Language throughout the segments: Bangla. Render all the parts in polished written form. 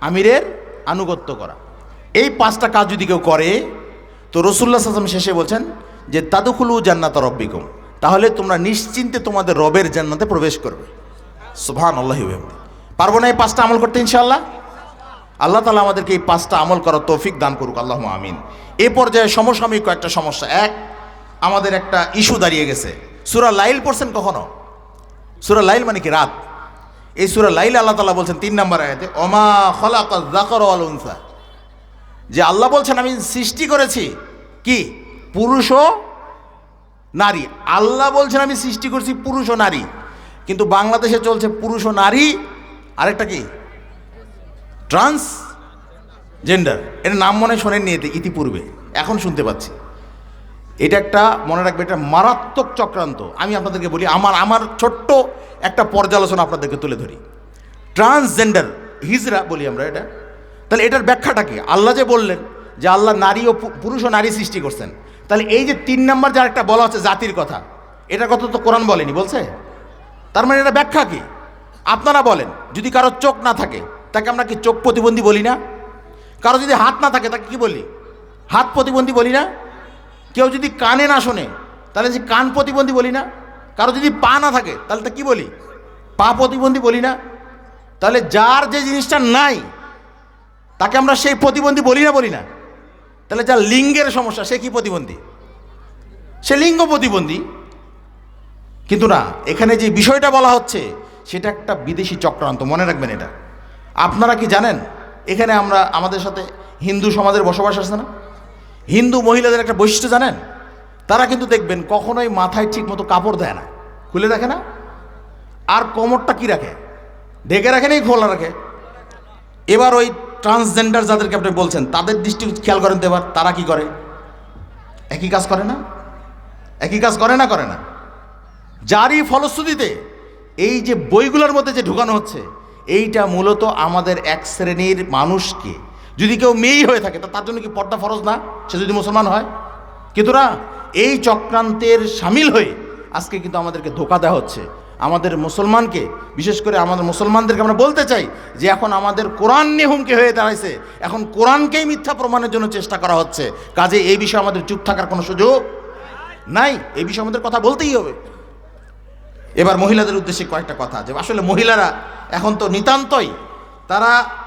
আমিরের আনুগত্য করা। এই 5টা কাজ যদি কেউ করে তো রাসূলুল্লাহ সাল্লাল্লাহু আলাইহি ওয়াসাল্লাম শেষে বলছেন যে তাদখুলু জান্নাত রাব্বিকুম, তাহলে তোমরা নিশ্চিন্তে তোমাদের রবের জান্নাতে প্রবেশ করবে। সুবহানাল্লাহি ওয়া বিহামদিহি। পারবো না এই 5টা আমল করতে ইনশাআল্লাহ? আল্লাহ তাআলা আমাদেরকে এই 5টা আমল করার তৌফিক দান করুক, আল্লাহুম্মা আমিন। এই পর্যায়ে সমসাময়িক কয়েকটা সমস্যা। এক, আমাদের একটা ইস্যু দাঁড়িয়ে গেছে। সূরা লাইল পড়ছেন কখনো? সূরা লাইল মানে কি? রাত। এই সূরা লাইল আল্লাহ তাআলা বলছেন 3 নম্বর আয়াতে, ওমা খালাকায যাকারা ওয়াল উনসা, যে আল্লাহ বলছেন আমি সৃষ্টি করেছি কি? পুরুষ ও নারী। আল্লাহ বলছেন আমি সৃষ্টি করছি পুরুষ ও নারী, কিন্তু বাংলাদেশে চলছে পুরুষ ও নারী, আরেকটা কি ট্রান্স জেন্ডার। এর নাম মনে শোনেননি ইতিপূর্বে, এখন শুনতে পাচ্ছি। এটা একটা মনে রাখবে, এটা মারাত্মক চক্রান্ত। আমি আপনাদেরকে বলি, আমার ছোট্ট একটা পর্যালোচনা আপনাদেরকে তুলে ধরি। ট্রান্সজেন্ডার হিজরা বলি আমরা এটা। তাহলে এটার ব্যাখ্যাটা কি? আল্লাহ যে বললেন যে আল্লাহ নারী ও পুরুষ ও নারী সৃষ্টি করছেন, তাহলে এই যে 3 নম্বর যে একটা বলা হচ্ছে জাতির কথা, এটার কথা তো কোরআন বলেনি, বলছে? তার মানে এটা ব্যাখ্যা কি? আপনারা বলেন, যদি কারো চোখ না থাকে তাকে আমরা কি চোখ প্রতিবন্ধী বলি না? কারো যদি হাত না থাকে তাকে কি বলি? হাত প্রতিবন্ধী বলি না? কেউ যদি কানে না শোনে তাহলে যে কান প্রতিবন্ধী বলি না? কারো যদি পা না থাকে তাহলে তা কি বলি? পা প্রতিবন্ধী বলি না? তাহলে যার যে জিনিসটা নাই তাকে আমরা সেই প্রতিবন্ধী বলি না? বলি না? তাহলে যার লিঙ্গের সমস্যা সে কি প্রতিবন্ধী? সে লিঙ্গ প্রতিবন্ধী। কিন্তু না, এখানে যে বিষয়টা বলা হচ্ছে সেটা একটা বিদেশি চক্রান্ত, মনে রাখবেন এটা। আপনারা কি জানেন এখানে আমাদের সাথে হিন্দু সমাজের বসবাস আছে না? হিন্দু মহিলাদের একটা বৈশিষ্ট্য জানেন? তারা কিন্তু দেখবেন কখনোই মাথায় ঠিক মতো কাপড় দেয় না, খুলে রাখে না। আর কোমরটা কি রাখে? ঢেকে রাখে, নেই খোলা রাখে। এবার ওই ট্রান্সজেন্ডার যাদেরকে আপনি বলছেন তাদের দৃষ্টি খেয়াল করেন তো, এবার তারা কি করে? একই কাজ করে না? একই কাজ করে না? করে না? যারই ফলশ্রুতিতে এই যে বইগুলোর মধ্যে যে ঢুকানো হচ্ছে, এইটা মূলত আমাদের এক শ্রেণীর মানুষকে, যদি কেউ মেয়েই হয়ে থাকে তার জন্য কি পর্দা ফরজ না, সে যদি মুসলমান হয়? কিন্তু না, এই চক্রান্তের সামিল হয়ে আজকে কিন্তু আমাদেরকে ধোঁকা দেওয়া হচ্ছে। আমাদের মুসলমানকে, বিশেষ করে আমাদের মুসলমানদেরকে আমরা বলতে চাই যে এখন আমাদের কোরআন নিয়ে হুমকি হয়ে দাঁড়াইছে। এখন কোরআনকেই মিথ্যা প্রমাণের জন্য চেষ্টা করা হচ্ছে। কাজে এই বিষয়ে আমাদের চুপ থাকার কোনো সুযোগ নাই, এই বিষয়ে আমাদের কথা বলতেই হবে। এবার মহিলাদের উদ্দেশ্যে কয়েকটা কথা, যে আসলে মহিলারা এখন তো নিতান্তই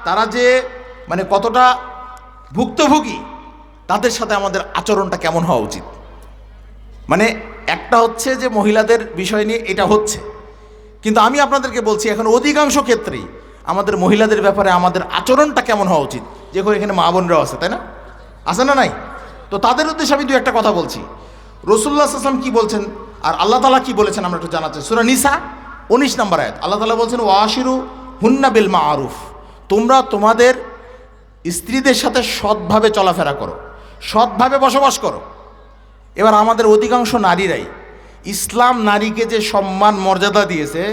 তারা যে মানে কতটা ভুক্তভোগী, তাদের সাথে আমাদের আচরণটা কেমন হওয়া উচিত। মানে একটা হচ্ছে যে মহিলাদের বিষয় নিয়ে এটা হচ্ছে, কিন্তু আমি আপনাদেরকে বলছি এখন অধিকাংশ ক্ষেত্রেই আমাদের মহিলাদের ব্যাপারে আমাদের আচরণটা কেমন হওয়া উচিত। যে এখানে মা বোনরাও আছে, তাই না? আছে না নাই? তো তাদের উদ্দেশ্যে আমি 2-একটা কথা বলছি। রাসূলুল্লাহ সাল্লাল্লাহু আলাইহি ওয়াসাল্লাম কি বলছেন আর আল্লাহ তাআলা কি বলেছেন আমরা একটু জানার চাই। সূরা নিসা 19 নম্বর আয়াত, আল্লাহ তাআলা বলছেন ওয়াশিরু হুন্না বিল মারুফ, তোমরা তোমাদের স্ত্রীদের সাথে সৎভাবে চলাফেরা করো, সৎভাবে বসবাস করো। এবার আমাদের অধিকাংশ নারীরাই, ইসলাম নারীকে যে সম্মান মর্যাদা দিয়েছে,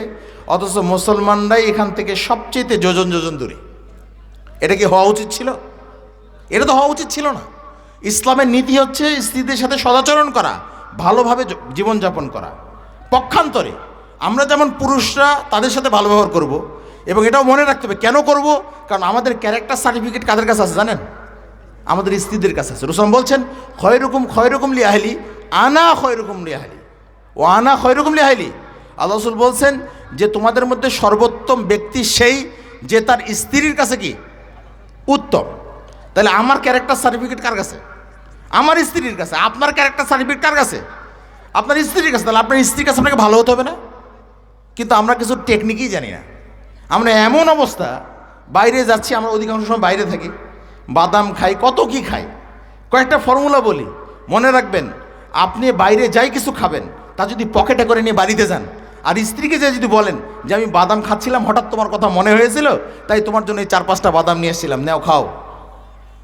অথচ মুসলমানরাই এখান থেকে সবচেয়ে যোজন যোজন দূরে। এটা কি হওয়া উচিত ছিল? এটা তো হওয়া উচিত ছিল না। ইসলামের নীতি হচ্ছে স্ত্রীদের সাথে সদাচরণ করা, ভালোভাবে জীবনযাপন করা। পক্ষান্তরে আমরা যেমন পুরুষরা তাদের সাথে ভালো ব্যবহার করব, এবং এটাও মনে রাখতে হবে কেন করব, কারণ আমাদের ক্যারেক্টার সার্টিফিকেট কাদের কাছে আছে জানেন? আমাদের স্ত্রীদের কাছে আছে। রাসূল বলছেন খয়রুকুম লি আহলি আনা খয়রুকুম লি আহলি ও আনা খয়রুকুম লি আহলি। আল্লাহ রাসূল বলছেন যে তোমাদের মধ্যে সর্বোত্তম ব্যক্তি সেই যে তার স্ত্রীর কাছে কি উত্তম। তাহলে আমার ক্যারেক্টার সার্টিফিকেট কার কাছে? আমার স্ত্রীর কাছে। আপনার ক্যারেক্টার সার্টিফিকেট কার কাছে? আপনার স্ত্রীর কাছে। তাহলে আপনার স্ত্রীর কাছে আপনাকে ভালো হতে হবে না? কিন্তু আমরা কিছু টেকনিকই জানি না। আমরা এমন অবস্থা, বাইরে যাচ্ছি, আমরা অধিকাংশ সময় বাইরে থাকি, বাদাম খাই, কত কি খাই। কয়েকটা ফর্মুলা বলি, মনে রাখবেন, আপনি বাইরে যাই কিছু খাবেন, তা যদি পকেটে করে নিয়ে বাড়িতে যান, আর স্ত্রীকে যে যদি বলেন যে আমি বাদাম খাচ্ছিলাম, হঠাৎ তোমার কথা মনে হয়েছিল, তাই তোমার জন্য এই 4-5টা বাদাম নিয়ে এসেছিলাম, নাও খাও।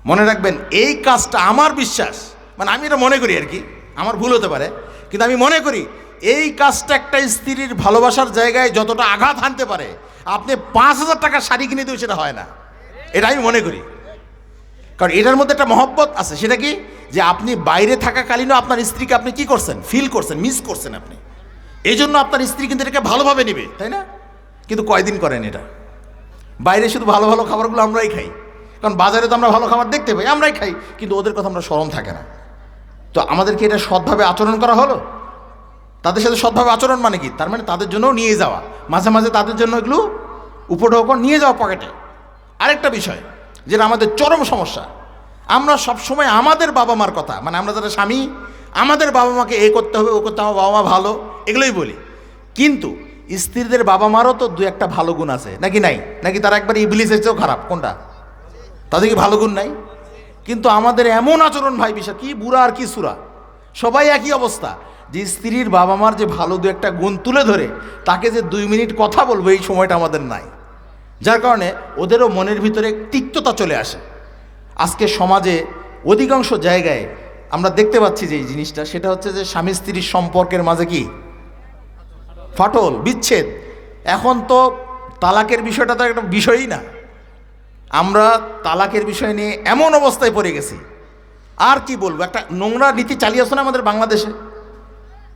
মনে রাখবেন, এই কাজটা আমার বিশ্বাস, মানে আমি এটা মনে করি আর কি, আমার ভুল হতে পারে, কিন্তু আমি মনে করি এই কাজটা একটা স্ত্রীর ভালোবাসার জায়গায় যতটা আঘাত হানতে পারে, আপনি 5,000 টাকার শাড়ি কিনে দিও সেটা হয় না। এটা আমি মনে করি, কারণ এটার মধ্যে একটা মহব্বত আছে। সেটা কি, যে আপনি বাইরে থাকাকালীনও আপনার স্ত্রীকে আপনি কি করছেন? ফিল করছেন, মিস করছেন আপনি। এই জন্য আপনার স্ত্রী কিন্তু এটাকে ভালোভাবে নেবে, তাই না? কিন্তু কয়দিন করেন এটা? বাইরে শুধু ভালো ভালো খাবারগুলো আমরাই খাই, কারণ বাজারে তো আমরা ভালো খাবার দেখতে পাই, আমরাই খাই, কিন্তু ওদের কথা আমরা স্মরণ থাকে না। তো আমাদেরকে এটা সৎভাবে আচরণ করা হলো? তাদের সাথে সৎভাবে আচরণ মানে কি? তার মানে তাদের জন্যও নিয়ে যাওয়া, মাঝে মাঝে তাদের জন্য এগুলো উপঢৌকন নিয়ে যাওয়া পকেটে। আরেকটা বিষয় যেটা আমাদের চরম সমস্যা, আমরা সবসময় আমাদের বাবা মার কথা, মানে আমরা যারা স্বামী, আমাদের বাবা মাকে এ করতে হবে, ও করতে হবে, বাবা মা ভালো, এগুলোই বলি। কিন্তু স্ত্রীদের বাবা মারও তো দু একটা ভালো গুণ আছে, নাকি নাই? নাকি তারা একবার ইবলিসের চেয়েও খারাপ? কোনটা? তাদের কি ভালো গুণ নাই? কিন্তু আমাদের এমন আচরণ ভাই, বিষয় কি বুড়া আর কি সুরা, সবাই একই অবস্থা, যে স্ত্রীর বাবা মার যে ভালো দু একটা গুণ তুলে ধরে তাকে যে 2 মিনিট কথা বলবো এই সময়টা আমাদের নাই, যার কারণে ওদেরও মনের ভিতরে তিক্ততা চলে আসে। আজকে সমাজে অধিকাংশ জায়গায় আমরা দেখতে পাচ্ছি যে এই জিনিসটা, সেটা হচ্ছে যে স্বামী স্ত্রীর সম্পর্কের মাঝে কি ফাটল, বিচ্ছেদ। এখন তো তালাকের বিষয়টা তো একটা বিষয়ই না, আমরা তালাকের বিষয় নিয়ে এমন অবস্থায় পড়ে গেছি, আর কি বলবো, একটা নোংরা নীতি চালিয়ে আসছে না আমাদের বাংলাদেশে।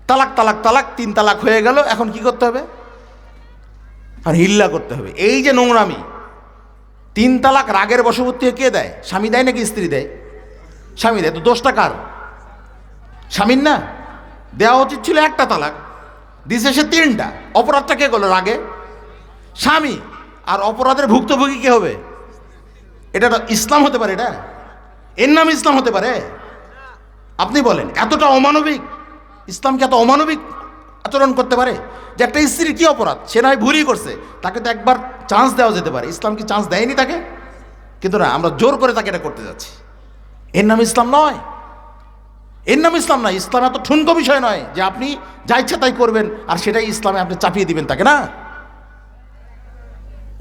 তালাক তালাক তালাক, 3 তালাক হয়ে গেল, এখন কি করতে হবে? আর হিল্লা করতে হবে। এই যে নোংরামি, 3 তালাক রাগের বশবর্তী কে দেয়? স্বামী দেয় নাকি স্ত্রী দেয়? স্বামী দেয়। তো দোষটা কার? স্বামীর না? দেওয়া উচিত ছিল 1টা তালাক, দিছে সে 3টা। অপরাধটা কে করলো? রাগে স্বামী। আর অপরাধের ভুক্তভোগী কে হবে? এটা ইসলাম হতে পারে? এটা এর নাম ইসলাম হতে পারে? আপনি বলেন, এতটা অমানবিক ইসলাম কি এত অমানবিক আচরণ করতে পারে? যে একটা স্ত্রীর কি অপরাধ, সে নয় ভুলই করছে, তাকে তো একবার চান্স দেওয়া যেতে পারে। ইসলাম কি চান্স দেয়নি তাকে? কিন্তু না, আমরা জোর করে তাকে এটা করতে যাচ্ছি। এর নাম ইসলাম নয়, এর নাম ইসলাম নয়। ইসলাম এত ঠুনকো বিষয় নয় যে আপনি যা ইচ্ছা তাই করবেন আর সেটাই ইসলামে আপনি চাপিয়ে দিবেন তাকে, না।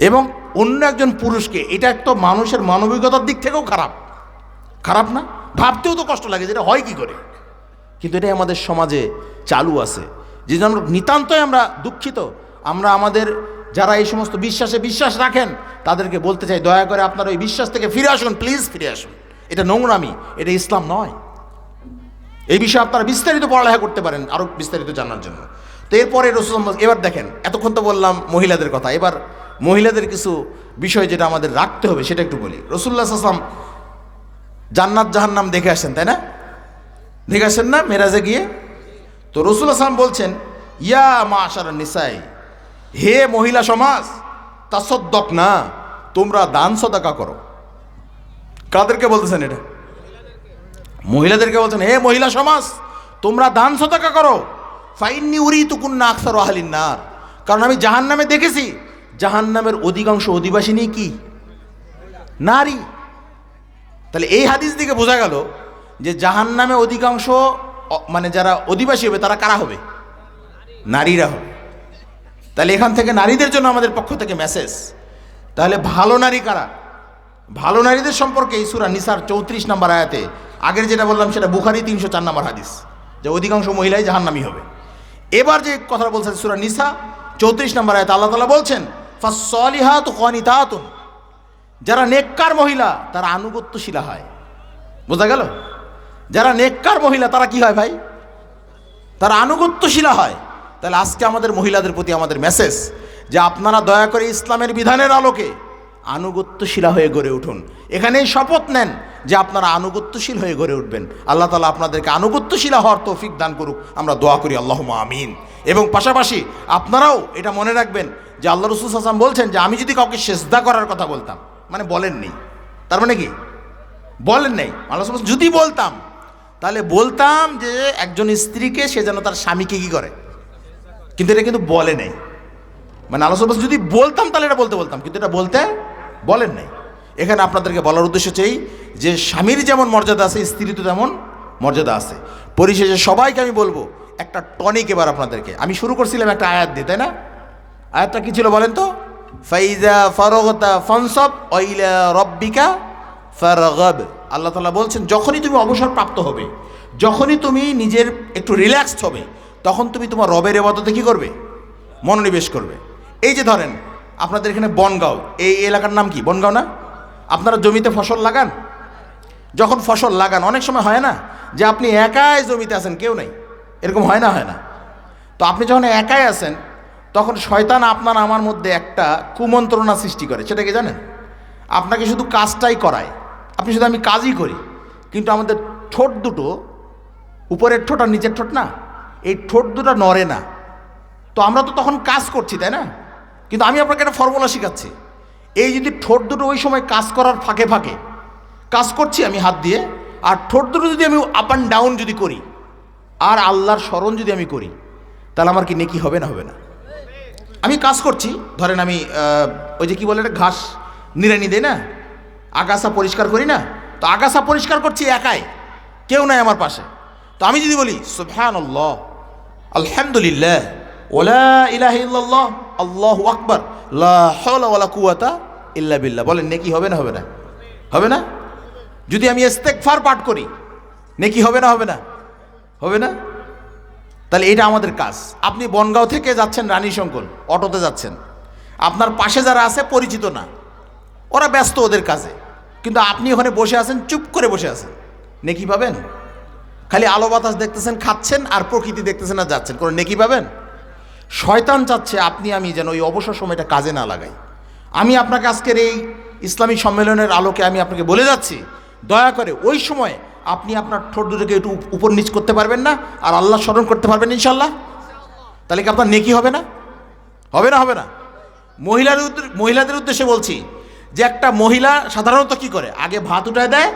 এবং অন্য একজন পুরুষকে, এটা একটা মানুষের মানবিকতার দিক থেকেও খারাপ, খারাপ না? ভাবতেও তো কষ্ট লাগে যেটা হয় কি করে, কিন্তু এটাই আমাদের সমাজে চালু আছে। যে জন্য নিতান্তই আমরা দুঃখিত। আমরা আমাদের যারা এই সমস্ত বিশ্বাসে বিশ্বাস রাখেন তাদেরকে বলতে চাই, দয়া করে আপনারা ওই বিশ্বাস থেকে ফিরে আসুন, প্লিজ ফিরে আসুন। এটা নোংরামি, এটা ইসলাম নয়। এই বিষয়ে আপনারা বিস্তারিত পড়ালেখা করতে পারেন আরও বিস্তারিত জানার জন্য। তো এরপরে রসুল, এবার দেখেন, এতক্ষণ তো বললাম মহিলাদের কথা, এবার মহিলাদের কিছু বিষয় যেটা আমাদের রাখতে হবে সেটা একটু বলি। রাসূলুল্লাহ সাল্লাল্লাহু আলাইহি ওয়াসাল্লাম জান্নাত জাহান্নাম দেখে আসেন, তাই না? দেখে আসেন না মেরাজে গিয়ে? তো রাসূলুল্লাহ সাল্লাল্লাহু আলাইহি ওয়াসাল্লাম বলছেন, ইয়া মাশারান নিসাই, হে মহিলা সমাজ, তাসাদ্দাক না, তোমরা দান সদাকা করো। কাদেরকে বলতেছেন এটা? মহিলাদেরকে বলছেন, হে মহিলা সমাজ, তোমরা দান সদাকা করো। ফাইন্নি উরিতুকুন্না আকসারু আহলিন নার, কারণ আমি জাহান্নামে দেখেছি জাহান্নামের অধিকাংশ অধিবাসিনী কি? নারী। তাহলে এই হাদিস থেকে বোঝা গেল যে জাহান্নামে অধিকাংশ মানে যারা অধিবাসী হবে তারা কারা হবে? নারীরা হবে। তাহলে এখান থেকে নারীদের জন্য আমাদের পক্ষ থেকে মেসেজ। তাহলে ভালো নারী কারা? ভালো নারীদের সম্পর্কে এই সূরা নিসার 34 নম্বর আয়াতে, আগের যেটা বললাম সেটা বুখারী 304 নম্বর হাদিস, যে অধিকাংশ মহিলাই জাহান্নামী হবে। এবার যে কথা বলছেন সূরা নিসা 34 নম্বর আয়াতে আল্লাহ তাআলা বলছেন, ফাসসালিহাতু কানিতাতুন, যারা নেককার মহিলা তারা আনুগত্যশীলা হয়। বোঝা গেল? যারা নেককার মহিলা তারা কি হয় ভাই? তারা আনুগত্যশীলা হয়। তাহলে আজকে আমাদের মহিলাদের প্রতি আমাদের মেসেজ যে আপনারা দয়া করে ইসলামের বিধানের আলোকে আনুগত্যশীলা হয়ে গড়ে উঠুন। এখানেই শপথ নেন যে আপনারা আনুগত্যশীল হয়ে গড়ে উঠবেন। আল্লাহ তাআলা আপনাদেরকে আনুগত্যশীলা হওয়ার তৌফিক দান করুক, আমরা দোয়া করি আল্লাহুম্মা আমিন। এবং পাশাপাশি আপনারাও এটা মনে রাখবেন যে আল্লাহ রাসূল সাল্লাল্লাহু আলাইহি ওয়াসাল্লাম বলছেন যে আমি যদি কাউকে সেজদা করার কথা বলতাম, মানে বলেননি, তার মানে কি? বলেন নাই। আল্লাহ রাসূল যদি বলতাম, তাহলে বলতাম যে একজন স্ত্রীকে সে যেন তার স্বামীকে কি করে, কিন্তু এটা কিন্তু বলে নাই। মানে আল্লাহ রাসূল যদি বলতাম তাহলে এটা বলতাম, কিন্তু এটা বলতে বলেন নাই। এখানে আপনাদেরকে বলার উদ্দেশ্য চাই যে স্বামীর যেমন মর্যাদা আছে স্ত্রীর তো তেমন মর্যাদা আছে। পরিশেষে সবাইকে আমি বলবো একটা টনিক এবার আপনাদেরকে। আমি শুরু করছিলাম একটা আয়াত দিয়ে, তাই না? আয়াতটা কি ছিল বলেন তো? ফাইজা ফারাগতা ফানসাব ইলা রাব্বিকা ফারগাব। আল্লাহ তাআলা বলছেন যখনই তুমি অবসর প্রাপ্ত হবে, যখনই তুমি নিজের একটু রিল্যাক্সড হবে, তখন তুমি তোমার রবের ইবাদতে কি করবে? মনোনিবেশ করবে। এই যে ধরেন আপনাদের এখানে বনগাঁও, এই এলাকার নাম কি? বনগাঁও না? আপনারা জমিতে ফসল লাগান, যখন ফসল লাগান অনেক সময় হয় না যে আপনি একাই জমিতে আছেন, কেউ নাই, এরকম হয় না? হয় না? তো আপনি যখন একাই আছেন তখন শয়তান আপনার আমার মধ্যে একটা কুমন্ত্রণা সৃষ্টি করে। সেটা কি জানেন? আপনাকে শুধু কাজটাই করায়, আপনি শুধু আমি কাজই করি, কিন্তু আমাদের ঠোঁট দুটো, উপরের ঠোঁট আর নিচের ঠোঁট না, এই ঠোঁট দুটো নড়ে না। তো আমরা তো তখন কাজ করছি, তাই না? কিন্তু আমি আপনাকে একটা ফর্মুলা শেখাচ্ছি। এই যদি ঠোঁট দুটো ওই সময় কাজ করার ফাঁকে ফাঁকে কাজ করছি আমি হাত দিয়ে, আর ঠোঁট দুটো যদি আমি আপ অ্যান্ড ডাউন যদি করি, আর আল্লাহর স্মরণ যদি আমি করি, তাহলে আমার কি নেকি হবে না হবে না? আমি কাজ করছি, ধরেন আমি ওই যে কি বলে এটা, ঘাস নিড়ানি দেয় না, আগাছা পরিষ্কার করি না, তো আগাছা পরিষ্কার করছি একাই, কেউ নাই আমার পাশে। তো আমি যদি বলি সুবহানাল্লাহ, আলহামদুলিল্লাহ, ওয়ালা ইলাহা ইল্লাল্লাহ, আল্লাহু আকবার, লা হাওলা ওয়ালা কুওয়াতা ইল্লা বিল্লাহ, বলেন নেকি হবে না হবে না? হবে না? যদি আমি ইস্তেগফার পাঠ করি, নেকি হবে না হবে না? হবে না? তাহলে এটা আমাদের কাজ। আপনি বনগাঁও থেকে যাচ্ছেন রানীশঙ্কর, অটোতে যাচ্ছেন, আপনার পাশে যারা আছে পরিচিত না, ওরা ব্যস্ত ওদের কাজে, কিন্তু আপনি ওখানে বসে আছেন, চুপ করে বসে আছেন, নেকি পাবেন? খালি আলো বাতাস দেখতেছেন, খাচ্ছেন, আর প্রকৃতি দেখতেছেন আর যাচ্ছেন, কোনো নেকি পাবেন? শয়তান চাচ্ছে আপনি আমি যেন ওই অবসর সময়টা কাজে না লাগাই। আমি আপনাকে আজকের এই ইসলামী সম্মেলনের আলোকে আমি আপনাকে বলে যাচ্ছি, দয়া করে ওই সময় আপনি আপনার ঠোঁট দুটোকে একটু উপর নিচ করতে পারবেন না, আর আল্লাহ স্মরণ করতে পারবেন ইনশাল্লাহ? তাহলে কি আপনার নেকি হবে না? হবে না হবে না? মহিলাদের উদ্দেশ্যে বলছি যে একটা মহিলা সাধারণত কি করে, আগে ভাত উঠায় দেয়,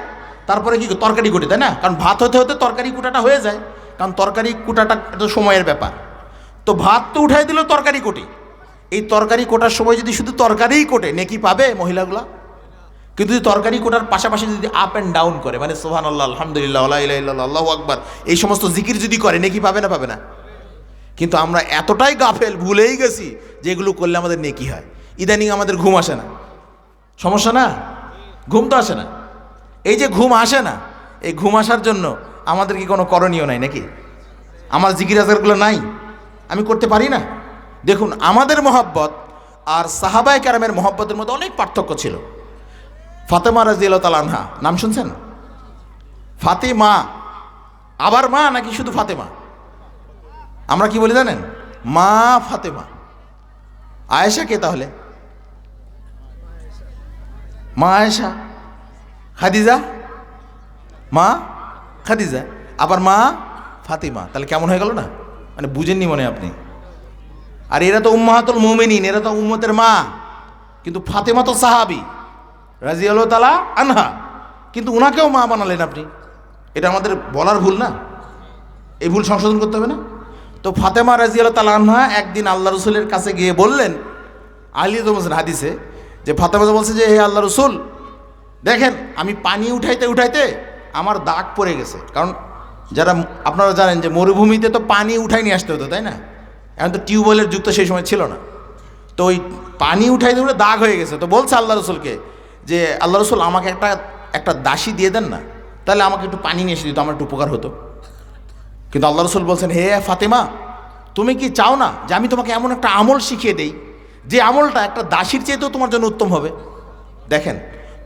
তারপরে কি তরকারি কুটে, তাই না? কারণ ভাত হতে হতে তরকারি কুটাটা হয়ে যায়, কারণ তরকারি কুটাটা একটা সময়ের ব্যাপার। তো ভাত তো উঠাই দিল, তরকারি কোটে, এই তরকারি কোটার সময় যদি শুধু তরকারিই কোটে, নেকি পাবে মহিলাগুলা? কিন্তু যদি তরকারি কোটার পাশাপাশি যদি আপ অ্যান্ড ডাউন করে, মানে সুবহানাল্লাহ, আলহামদুলিল্লাহ, লা ইলাহা ইল্লাল্লাহ, আল্লাহু আকবার, এই সমস্ত জিকির যদি করে, নেকি পাবে না পাবে না? কিন্তু আমরা এতটাই গাফেল, ভুলেই গেছি যে এগুলো করলে আমাদের নেকি হয়। ইদানিং আমাদের ঘুম আসে না, সমস্যা না? ঘুম তো আসে না। এই যে ঘুম আসে না, এই ঘুম আসার জন্য আমাদের কি কোনো করণীয় নাই নাকি? আমার জিকির আজকারগুলো নাই, আমি করতে পারি না? দেখুন, আমাদের মহব্বত আর সাহাবায়ে কেরামের মহব্বতের মধ্যে অনেক পার্থক্য ছিল। ফাতেমা রাদিয়াল্লাহু তাআলা আনহা, নাম শুনছেন? ফাতেমা, আবার মা নাকি শুধু ফাতেমা? আমরা কি বলি জানেন? মা ফাতেমা। আয়েশা কে তাহলে? মা আয়েশা। খাদিজা, মা খাদিজা, আবার মা ফাতিমা। তাহলে কেমন হয়ে গেল না? মানে বুঝেননি মনে আপনি? আর এরা তো উম্মাহাতুল মুমিনিন, এরা তো উম্মতের মা, কিন্তু ফাতেমা তো সাহাবী রাদিয়াল্লাহু তাআলা আনহা, কিন্তু উনাকেও মা বানালেন আপনি। এটা আমাদের বলার ভুল না? এই ভুল সংশোধন করতে হবে না? তো ফাতেমা রাদিয়াল্লাহু তাআলা আনহা একদিন আল্লাহ রসুলের কাছে গিয়ে বললেন, আলী তো বলছেন হাদিসে, যে ফাতেমা বলছে যে হে আল্লাহ রসুল, দেখেন আমি পানি উঠাইতে উঠাইতে আমার দাগ পড়ে গেছে। কারণ যারা আপনারা জানেন যে মরুভূমিতে তো পানি উঠাই নিয়ে আসতে হতো, তাই না? এখন তো টিউবওয়েলের যুগ তো সেই সময় ছিল না। তো ওই পানি উঠাইতে উঠে দাগ হয়ে গেছে। তো বলছে আল্লাহ রসুলকে যে আল্লাহ রসুল আমাকে একটা দাসী দিয়ে দেন না, তাহলে আমাকে একটু পানি নিয়ে এসে দিত, আমার একটু উপকার হতো। কিন্তু আল্লাহ রসুল বলছেন, হে ফাতেমা, তুমি কি চাও না যে আমি তোমাকে এমন একটা আমল শিখিয়ে দেই যে আমলটা একটা দাসীর চেয়েতেও তোমার জন্য উত্তম হবে? দেখেন,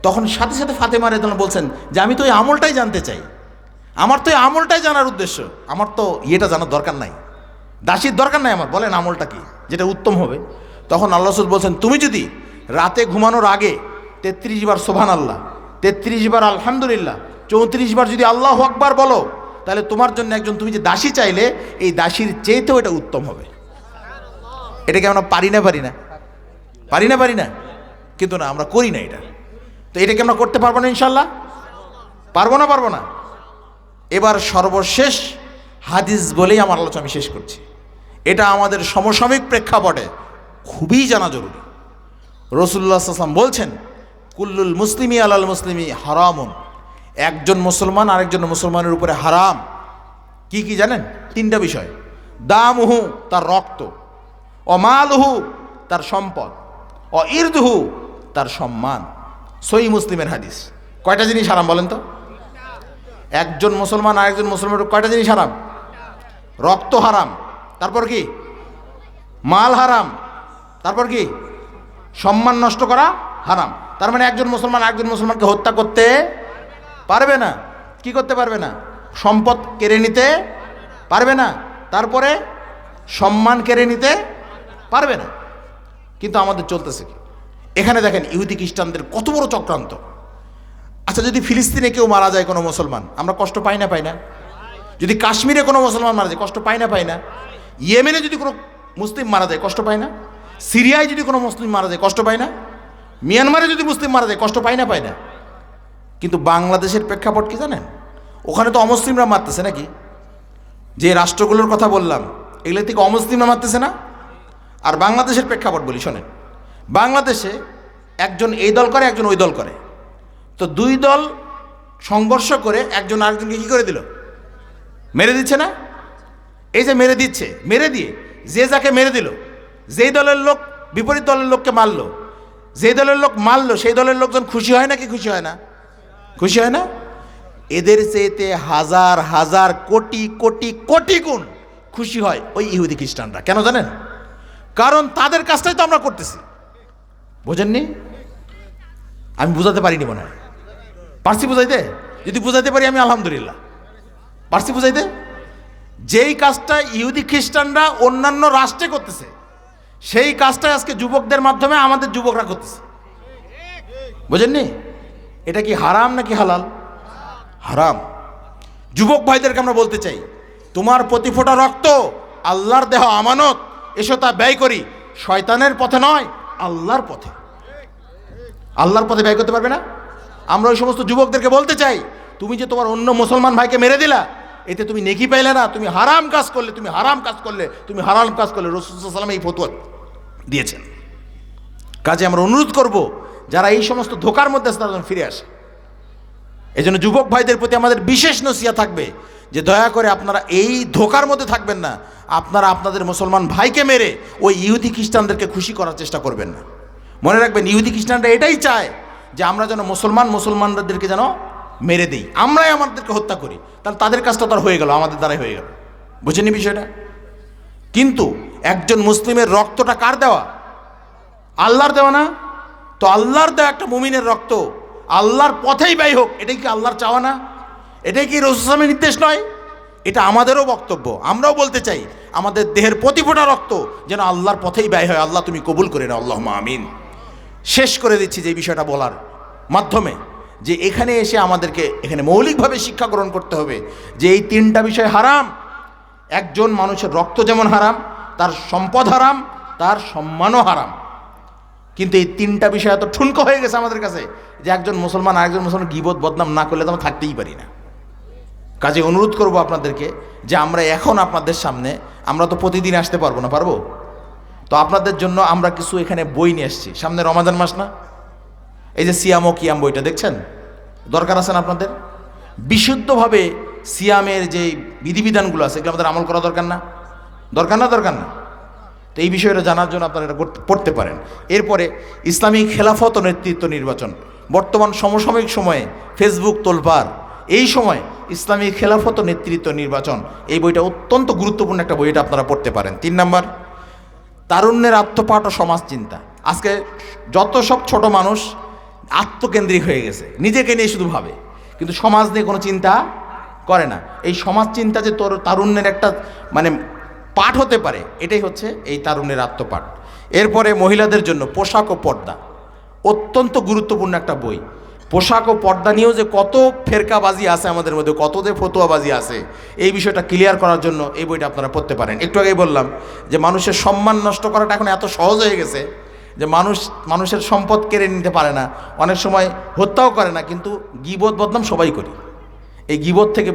তখন সাথে সাথে ফাতেমা রাদিয়াল্লাহু বলছেন যে আমি তো এই আমলটাই জানতে চাই, আমার তো এই আমলটাই জানার উদ্দেশ্য, আমার তো ইয়েটা জানার দরকার নাই, দাসীর দরকার নাই আমার, বলেন আমলটা কি যেটা উত্তম হবে? তখন আল্লাহ রাসূল বলছেন, তুমি যদি রাতে ঘুমানোর আগে 33 বার সুবহানাল্লাহ, 33 বার আলহামদুলিল্লাহ, 34 বার যদি আল্লাহু আকবার বলো, তাহলে তোমার জন্য একজন, তুমি যে দাসী চাইলে, এই দাসীর চেয়েতেও এটা উত্তম হবে। এটাকে আমরা পারি না পারি না? পারি না পারি না? কিন্তু না, আমরা করি না এটা। তো এটাকে আমরা করতে পারবো না ইনশাল্লাহ? পারবো না পারবো না? এবার সর্বশেষ হাদিস বলেই আমার আলোচনা আমি শেষ করছি। এটা আমাদের সমসাময়িক প্রেক্ষাপটে খুবই জানা জরুরি। রাসূলুল্লাহ সাল্লাল্লাহু আলাইহি ওয়াসাল্লাম বলছেন, কুল্লুল মুসলিমি আলাল মুসলিমি হারামুন, একজন মুসলমান আরেকজন মুসলমানের উপরে হারাম। কি কি জানেন? 3টা বিষয়। দামুহু, তার রক্ত, ও মালুহু, তার সম্পদ, ও ইরদুহু, তার সম্মান। সহিহ মুসলিমের হাদিস। কয়টা জিনিস হারাম বলেন তো? একজন মুসলমান আরেকজন মুসলমানের কয়টা জিনিস হারাম? রক্ত হারাম, তারপর কি? মাল হারাম, তারপর কি? সম্মান নষ্ট করা হারাম। তার মানে একজন মুসলমান আরেকজন মুসলমানকে হত্যা করতে পারবে না। কি করতে পারবে না? সম্পদ কেড়ে নিতে পারবে না, তারপরে সম্মান কেড়ে নিতে পারবে না। কিন্তু আমাদের চলতেছে কি? এখানে দেখেন ইহুদি খ্রিস্টানদের কত বড় চক্রান্ত। আচ্ছা, যদি ফিলিস্তিনে কেউ মারা যায় কোনো মুসলমান, আমরা কষ্ট পাই না পাই না? যদি কাশ্মীরে কোনো মুসলমান মারা যায় কষ্ট পাই না পাই না? ইয়েমেনে যদি কোনো মুসলিম মারা যায় কষ্ট পায় না? সিরিয়ায় যদি কোনো মুসলিম মারা যায় কষ্ট পায় না? মিয়ানমারে যদি মুসলিম মারা যায় কষ্ট পায় না পায় না? কিন্তু বাংলাদেশের প্রেক্ষাপট কি জানেন? ওখানে তো অমুসলিমরা মারতেছে নাকি? যে রাষ্ট্রগুলোর কথা বললাম এগুলো থেকে অমুসলিমরা মারতেছে না? আর বাংলাদেশের প্রেক্ষাপট বলি, শোনেন। বাংলাদেশে একজন এই দল করে, একজন ওই দল করে, তো দুই দল সংঘর্ষ করে একজন আরেকজনকে কী করে দিল? মেরে দিচ্ছে না? এই যে মেরে দিচ্ছে, মেরে দিয়ে যে যাকে মেরে দিল, যেই দলের লোক বিপরীত দলের লোককে মারলো, যেই দলের লোক মারলো সেই দলের লোকজন খুশি হয় না কি খুশি হয় না? খুশি হয় না? এদের চেয়েতে হাজার হাজার কোটি কোটি কোটি গুণ খুশি হয় ওই ইহুদি খ্রিস্টানরা। কেন জানেন? কারণ তাদের কাজটাই তো আমরা করতেছি। বোঝেননি? আমি বুঝাতে পারিনি মনে হয়। পারছি বুঝাইতে? যদি বুঝাইতে পারি আমি আলহামদুলিল্লাহ। পারছি বুঝাইতে? যেই কাজটা ইহুদি খ্রিস্টানরা অন্যান্য রাষ্ট্রে করতেছে সেই কাজটাই আজকে যুবকদের মাধ্যমে আমাদের যুবকরা করতেছে। বোঝেননি? এটা কি হারাম নাকি হালাল? হারাম। যুবক ভাইদেরকে আমরা বলতে চাই, তোমার প্রতি ফোঁটা রক্ত আল্লাহর দেহ আমানত, এসো তা ব্যয় করি শয়তানের পথে নয়, আল্লাহর পথে। আল্লাহর পথে ব্যয় করতে পারবে না? আমরা ওই সমস্ত যুবকদেরকে বলতে চাই, তুমি যে তোমার অন্য মুসলমান ভাইকে মেরে দিলা, এতে তুমি নেকি পাইলে না, তুমি হারাম কাজ করলে, তুমি হারাম কাজ করলে, তুমি হারাম কাজ করলে। রাসূল সাল্লাল্লাহু আলাইহি ওয়াসাল্লাম এই ফতোয়া দিয়েছেন। কাজে আমরা অনুরোধ করব, যারা এই সমস্ত ধোকার মধ্যে আছে তারা যেন ফিরে আসে। এই জন্য যুবক ভাইদের প্রতি আমাদের বিশেষ নসিহত থাকবে যে দয়া করে আপনারা এই ধোকার মধ্যে থাকবেন না। আপনারা আপনাদের মুসলমান ভাইকে মেরে ওই ইহুদি খ্রিস্টানদেরকে খুশি করার চেষ্টা করবেন না। মনে রাখবেন, ইহুদি খ্রিস্টানরা এটাই চায় যে আমরা যেন মুসলমানদেরকে যেন মেরে দিই, আমরাই আমাদেরকে হত্যা করি। তাহলে তাদের কাজটা তো আর হয়ে গেল, আমাদের দ্বারাই হয়ে গেল। বুঝেনি বিষয়টা? কিন্তু একজন মুসলিমের রক্তটা কার দেওয়া? আল্লাহর দেওয়া না? তো আল্লাহর দেওয়া একটা মুমিনের রক্ত আল্লাহর পথেই ব্যয় হোক, এটাই কি আল্লাহর চাওয়া না? এটাই কি রাসূল সাল্লাল্লাহু আলাইহি ওয়াসাল্লামের নির্দেশ নয়? এটা আমাদেরও বক্তব্য। আমরাও বলতে চাই আমাদের দেহের প্রতি ফোঁটা রক্ত যেন আল্লাহর পথেই ব্যয় হয়। আল্লাহ তুমি কবুল করে নাও, আল্লাহুম্মা আমিন। শেষ করে দিচ্ছি যে বিষয়টা বলার মাধ্যমে, যে এখানে এসে আমাদেরকে এখানে মৌলিকভাবে শিক্ষা গ্রহণ করতে হবে যে এই তিনটা বিষয় হারাম। একজন মানুষের রক্ত যেমন হারাম, তার সম্পদ হারাম, তার সম্মানও হারাম। কিন্তু এই তিনটা বিষয় এত ঠুনকো হয়ে গেছে আমাদের কাছে যে একজন মুসলমান আরেকজন মুসলমান গীবত বদনাম না করলে তো আমরা থাকতেই পারি না। কাজে অনুরোধ করব আপনাদেরকে যে আমরা এখন আপনাদের সামনে, আমরা তো প্রতিদিন আসতে পারবো না, পারবো তো আপনাদের জন্য আমরা কিছু এখানে বই নিয়ে এসেছি। সামনে রমাদান মাস না? এই যে সিয়াম ও কিয়াম বইটা দেখছেন, দরকার আছে না আপনাদের? বিশুদ্ধভাবে সিয়ামের যে বিধিবিধানগুলো আছে এগুলো আমাদের আমল করা দরকার না? দরকার না? দরকার না? তো এই বিষয়টা জানার জন্য আপনারা এটা পড়তে পারেন। এরপরে ইসলামী খেলাফত ও নেতৃত্ব নির্বাচন, বর্তমান সমসাময়িক সময়ে ফেসবুক তোলপাড়, এই সময় ইসলামী খেলাফত ও নেতৃত্ব নির্বাচন, এই বইটা অত্যন্ত গুরুত্বপূর্ণ একটা বই, এটা আপনারা পড়তে পারেন। 3 নাম্বার, তারুণ্যের আত্মপাঠ ও সমাজ চিন্তা। আজকে যত সব ছোট মানুষ আত্মকেন্দ্রিক হয়ে গেছে, নিজেকে নিয়ে শুধু ভাবে, কিন্তু সমাজ নিয়ে কোনো চিন্তা করে না। এই সমাজ চিন্তা যে তারুণ্যের একটা মানে পাঠ হতে পারে, এটাই হচ্ছে এই তারুণ্যের আত্মপাঠ। এরপরে মহিলাদের জন্য পোশাক ও পর্দা, অত্যন্ত গুরুত্বপূর্ণ একটা বই। পোশাক ও পর্দা নিয়েও যে কত ফেরকাবাজি আছে আমাদের মধ্যে, কত যে ফতোয়াবাজি আছে, এই বিষয়টা ক্লিয়ার করার জন্য এই বইটা আপনারা পড়তে পারেন। একটু আগেই বললাম যে মানুষের সম্মান নষ্ট করাটা এখন এত সহজ হয়ে গেছে যে মানুষের সম্পদ কেড়ে নিতে পারে না, অনেক সময় হত্যাও করে না, কিন্তু গীবত বদনাম সবাই করি। এই গীবত থেকে